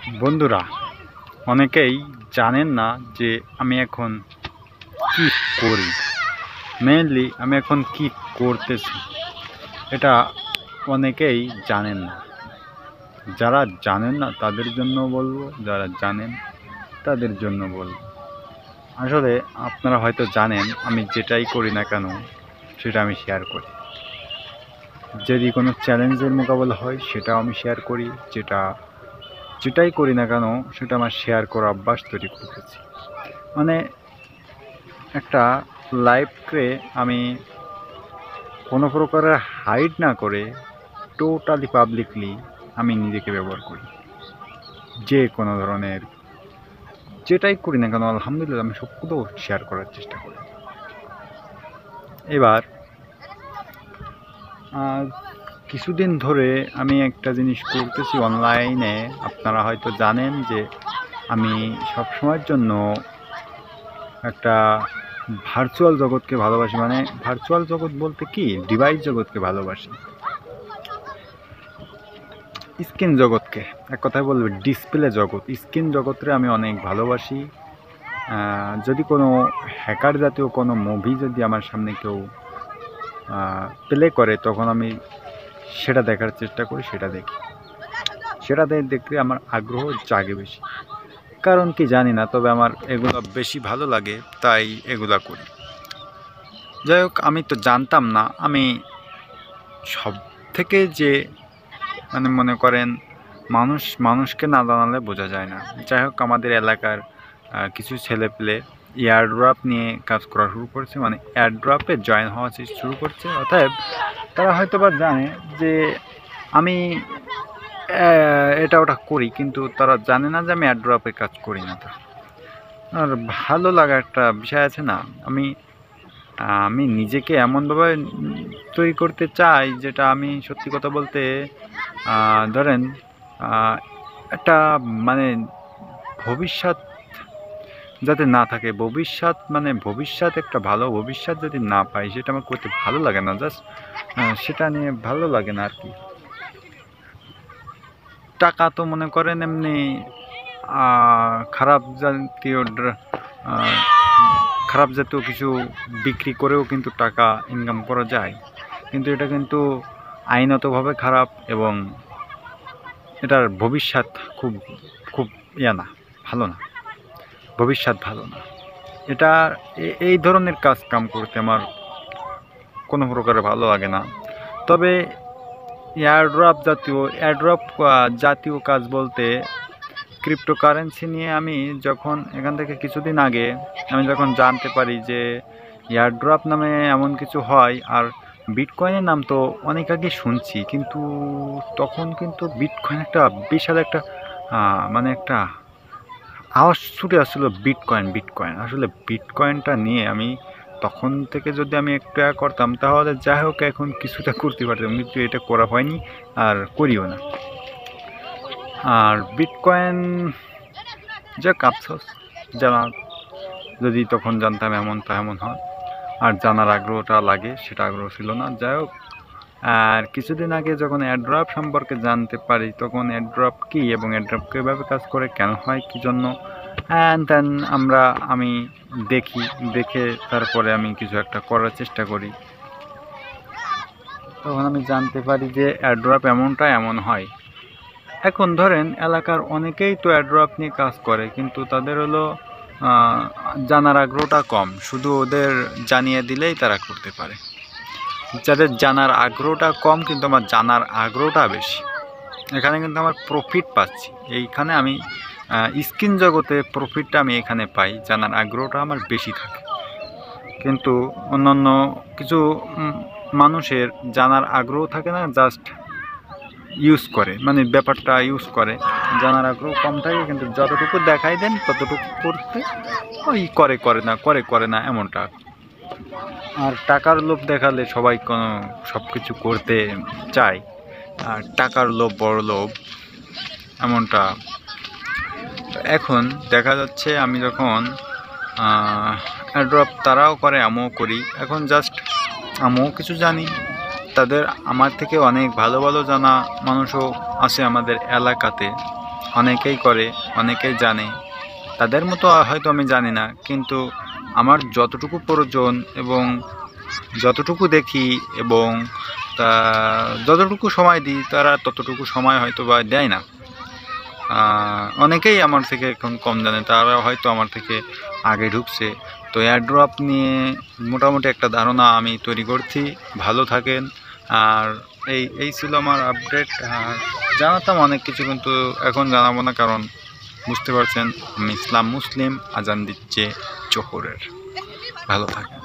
বন্ধুরা, অনেকেই জানেন না যে আমি এখন কি করি। মেইনলি আমি এখন কি করতেছি এটা অনেকেই জানেন না। যারা জানেন না তাদের জন্য বলবো, যারা জানেন তাদের জন্য বলবো। আসলে আপনারা হয়তো জানেন আমি যেটাই করি না কেন সেটা আমি শেয়ার করি। যদি কোনো চ্যালেঞ্জের মোকাবেলা হয় সেটাও আমি শেয়ার করি। যেটাই করি না কেন সেটা আমার শেয়ার করা অভ্যাস তৈরি করতেছি। মানে একটা লাইফকে আমি কোনো প্রকারের হাইড না করে টোটালি পাবলিকলি আমি নিজেকে ব্যবহার করি। যে কোনো ধরনের যেটাই করি না কেন আলহামদুলিল্লাহ আমি সবগুলো শেয়ার করার চেষ্টা করি। এবার কিছুদিন ধরে আমি একটা জিনিস করতেছি অনলাইনে। আপনারা হয়তো জানেন যে আমি সবসময়ের জন্য একটা ভার্চুয়াল জগৎকে ভালোবাসি। মানে ভার্চুয়াল জগৎ বলতে কি, ডিভাইস জগৎকে ভালোবাসি, স্ক্রিন জগৎকে এক কথায় বলবে ডিসপ্লে জগৎ, স্ক্রিন জগৎরে আমি অনেক ভালোবাসি। যদি কোনো হ্যাকার জাতীয় কোনো মুভি যদি আমার সামনে কেউ প্লে করে তখন আমি সেটা দেখার চেষ্টা করি, সেটা দেখি, সেটা দেখতে আমার আগ্রহ জাগে বেশি। কারণ কি জানি না, তবে আমার এগুলো বেশি ভালো লাগে তাই এগুলা করি। যাই হোক, আমি তো জানতাম না আমি সব থেকে যে মনে করেন মানুষকে না জানালে বোঝা যায় না। যাই হোক, আমাদের এলাকার কিছু ছেলেপেলে এয়ারড্রপ নিয়ে কাজ করা শুরু করেছে, মানে এয়ারড্রপে জয়েন হওয়া শুরু করছে। অতএব তারা হয়তো বা জানে যে আমি এটা ওটা করি, কিন্তু তারা জানে না যে আমি এয়ারড্রপে কাজ করি না। তা আর ভালো লাগা একটা বিষয় আছে না, আমি নিজেকে এমনভাবে তৈরি করতে চাই যেটা আমি সত্যি কথা বলতে ধরেন একটা মানে ভবিষ্যৎ যাতে না থাকে, ভবিষ্যৎ একটা ভালো ভবিষ্যৎ যদি না পাই সেটা আমার করতে ভালো লাগে না। জাস্ট সেটা নিয়ে ভালো লাগে না আর কি। টাকা তো মনে করেন এমনি খারাপ জাতীয় কিছু বিক্রি করেও কিন্তু টাকা ইনকাম করা যায়, কিন্তু এটা কিন্তু আইনতভাবে খারাপ এবং এটার ভবিষ্যৎ খুব খুব না, ভালো না, ভবিষ্যৎ ভালো না। এটা এই ধরনের কাম করতে আমার কোনো প্রকারে ভালো লাগে না। তবে এয়ারড্রপ জাতীয় কাজ বলতে ক্রিপ্টোকারেন্সি নিয়ে আমি যখন এখান থেকে কিছুদিন আগে আমি যখন জানতে পারি যে এয়ারড্রপ নামে এমন কিছু হয়, আর বিটকয়েনের নাম তো অনেক আগে শুনছি, কিন্তু তখন কিন্তু বিটকয়েন একটা বিশাল একটা একটা আওয়াজ ছুটে আসছিলো, বিটকয়েন। আসলে বিটকয়েনটা নিয়ে আমি তখন থেকে যদি আমি একটু করতাম তাহলে যাই হোক এখন কিছুটা করতে পারতাম, কিন্তু এটা করা হয়নি আর করিও না। আর বিটকয়েন যাক আফসোস, জানা যদি তখন জানতাম এমন হয়। আর জানার আগ্রহটা লাগে, সেটা আগ্রহ ছিল না। যাই হোক, আর কিছুদিন আগে যখন এয়ারড্রপ সম্পর্কে জানতে পারি তখন এয়ারড্রপ কী এবং এয়ারড্রপ কীভাবে কাজ করে, কেন হয়, কী জন্য, দেন আমি দেখে তারপরে আমি কিছু একটা করার চেষ্টা করি। তখন আমি জানতে পারি যে এয়ারড্রপ এমন হয়। এখন ধরেন এলাকার অনেকেই তো এয়ারড্রপ নিয়ে কাজ করে, কিন্তু তাদের হলো জানার আগ্রহটা কম, শুধু ওদের জানিয়ে দিলেই তারা করতে পারে। যাদের জানার আগ্রহটা কম কিন্তু আমার জানার আগ্রহটা বেশি, এখানে কিন্তু আমার প্রফিট পাচ্ছি। এইখানে আমি স্ক্রিন জগতে প্রফিটটা আমি এখানে পাই, জানার আগ্রহটা আমার বেশি থাকে। কিন্তু অন্যান্য কিছু মানুষের জানার আগ্রহ থাকে না, জাস্ট ইউজ করে, ব্যাপারটা ইউজ করে, জানার আগ্রহ কম থাকে, কিন্তু যতটুকু দেখাই দেন ততটুকু করতে ওই করে না এমনটা। আর টাকার লোভ দেখালে সবাই সব কিছু করতে চায়, আর টাকার লোভ বড় লোভ এমনটা। এখন দেখা যাচ্ছে আমি যখন এয়ারড্রপ তারাও করে আমিও করি, এখন জাস্ট আমিও কিছু জানি, তাদের আমার থেকে অনেক ভালো জানা মানুষও আছে আমাদের এলাকাতে। অনেকেই করে, অনেকেই জানে, তাদের মতো হয়তো আমি জানি না, কিন্তু আমার যতটুকু প্রয়োজন এবং যতটুকু দেখি এবং তা যতটুকু সময় দিই তারা ততটুকু সময় হয়তো বা দেয় না। অনেকেই আমার থেকে এখন কম জানে, তারা হয়তো আমার থেকে আগে ঢুকছে। তো এয়ারড্রপ নিয়ে মোটামুটি একটা ধারণা আমি তৈরি করছি। ভালো থাকেন। আর এই ছিল আমার আপডেট। আর জানাতাম অনেক কিছু, কিন্তু এখন জানাবো না, কারণ বুঝতে পারছেন আমি ইসলাম মুসলিম, আজান দিচ্ছে জোহরের। ভালো থাকেন।